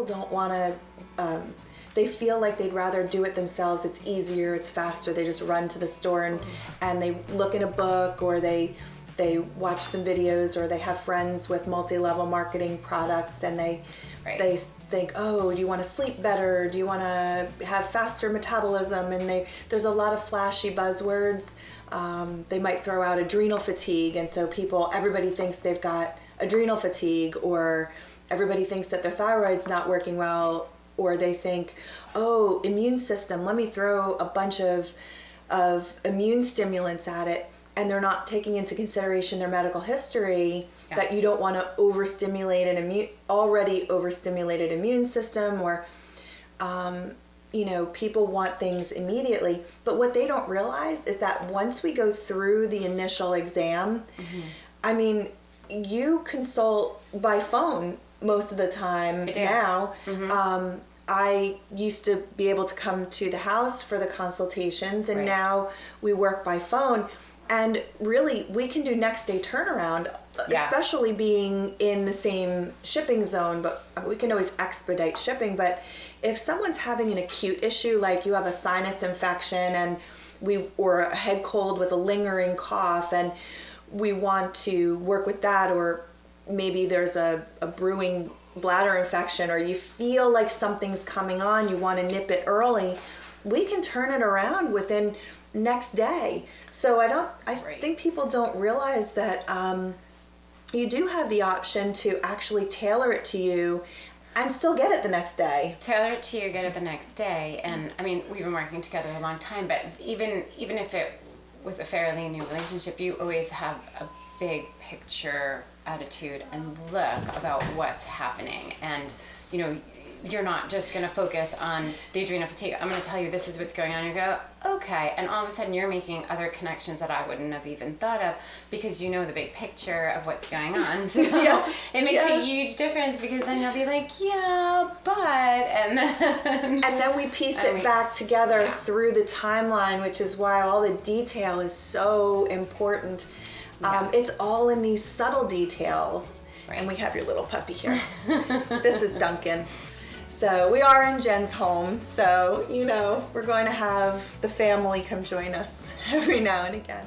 people don't want to, they feel like they'd rather do it themselves. It's easier, it's faster. They just run to the store and they look in a book, or they watch some videos, or they have friends with multi-level marketing products, and they think, oh, do you want to sleep better? Do you want to have faster metabolism? And there's a lot of flashy buzzwords. They might throw out adrenal fatigue, and so everybody thinks they've got adrenal fatigue, or everybody thinks that their thyroid's not working well, or they think, oh, immune system, let me throw a bunch of immune stimulants at it, and they're not taking into consideration their medical history, that you don't want to overstimulate an already overstimulated immune system, or people want things immediately. But what they don't realize is that once we go through the initial exam, I mean, you consult by phone most of the time now. I used to be able to come to the house for the consultations, and now we work by phone. And really, we can do next day turnaround, especially being in the same shipping zone, but we can always expedite shipping. But if someone's having an acute issue, like you have a sinus infection or a head cold with a lingering cough, and we want to work with that, or maybe there's a brewing bladder infection, or you feel like something's coming on, you want to nip it early, we can turn it around within next day. So I think people don't realize that you do have the option to actually tailor it to you and still get it the next day. Tailor it to you, get it the next day. And I mean, we've been working together a long time, but even if it was a fairly new relationship, you always have a big picture attitude and look about what's happening. And you're not just going to focus on the adrenal fatigue. I'm going to tell you this is what's going on. You go, okay. And all of a sudden you're making other connections that I wouldn't have even thought of, because you know the big picture of what's going on. So it makes a huge difference, because then you'll be like, and then we piece it back together through the timeline, which is why all the detail is so important. It's all in these subtle details. Right. And we have your little puppy here. This is Duncan. So we are in Jen's home, so we're going to have the family come join us every now and again.